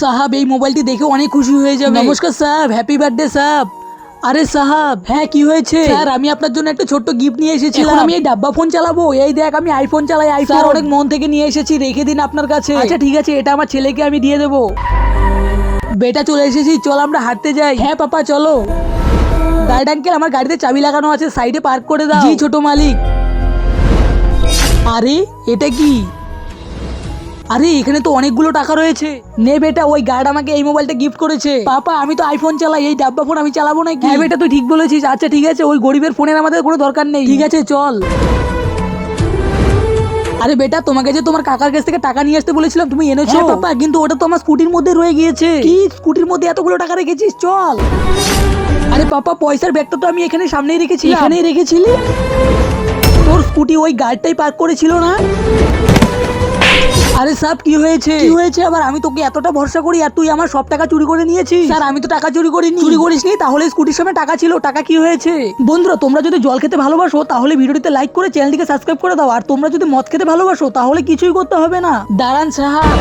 সাহাব এই মোবাইলটি দেখে অনেক খুশি হয়ে যাবে। নমস্কার সাহাব, হ্যাপি বার্থডে সাহাব। আরে সাহাব, হ্যাঁ কি হয়েছে? স্যার আমি আপনার জন্য একটা ছোট্ট গিফট নিয়ে এসেছিলাম। আমি এই ডাব্বা ফোন চালাবো, এই দেখ আমি আইফোন চালাই। আইফোন অনেক মন থেকে নিয়ে এসেছি, রেখে দিন আপনার কাছে। আচ্ছা ঠিক আছে, এটা আমার ছেলেকে আমি দিয়ে দেবো। বেটা চলে এসেছি, চল আমরা হাঁটতে যাই। হ্যাঁ পাপা চলো। গাইড আঙ্কেল, আমার গাড়িতে চাবি লাগানো আছে, সাইডে পার্ক করে দাও। জি ছোট মালিক। আরে এটা কি? আরে এখানে তো অনেকগুলো টাকা রয়েছে। নে বেটা, ওই গার্ড আমাকে এই মোবাইলটা গিফট করেছে। পাপা আমি তো আইফোন চালাই, এই ডাব্বা ফোন আমি চালাবো নাকি? হ্যাঁ বেটা তুই ঠিক বলেছিস। আচ্ছা ঠিক আছে, ওই গরিবের ফোনের আমাদের কোনো দরকার নেই। ঠিক আছে চল। আরে বেটা, তোমাকে যে তোমার কাকার কাছ থেকে টাকা নিয়ে আসতে বলেছিলাম, তুমি এনেছো? হ্যাঁ পাপা, কিন্তু ওটা তো আমার স্কুটির মধ্যে রয়ে গিয়েছে। কি স্কুটির মধ্যে এতগুলো টাকা রেখেছিস? চল। আরে পাপা, পয়সার ব্যাগটা তো আমি এখানে সামনেই রেখেছি। এখানেই রেখেছিলি? তোর স্কুটি ওই গার্ডটাই পার্ক করেছিল না? আরে সাব কি হয়েছে? কি হয়েছে আবার? আমি তোকে এতটা ভরসা করি আর তুই আমার সব টাকা চুরি করে নিয়েছিস। স্যার আমি তো টাকা চুরি করিনি। চুরি করিসনি? তাহলে স্কুটির সামনে টাকা ছিল, টাকা কি হয়েছে? বন্ধুরা তোমরা যদি জল খেতে ভালোবাসো তাহলে ভিডিওটিতে লাইক করে চ্যানেলটিকে সাবস্ক্রাইব করে দাও। আর তোমরা যদি মদ খেতে ভালোবাসো তাহলে কিছুই করতে হবে না। দাঁড়ান সাহাব।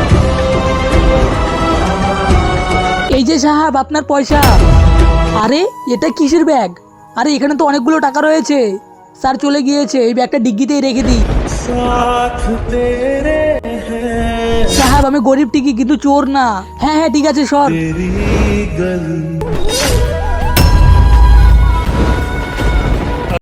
এই যে সাহাব আপনার পয়সা। আরে এটা কিসের ব্যাগ? আরে এখানে তো অনেকগুলো টাকা রয়েছে। স্যার চলে গিয়েছে, এই ব্যাগটা ডিগ্গিতেই রেখে দিই। সাহাব আমি গরিব ঠিকই, কিন্তু চোর না। হ্যাঁ হ্যাঁ ঠিক আছে সর।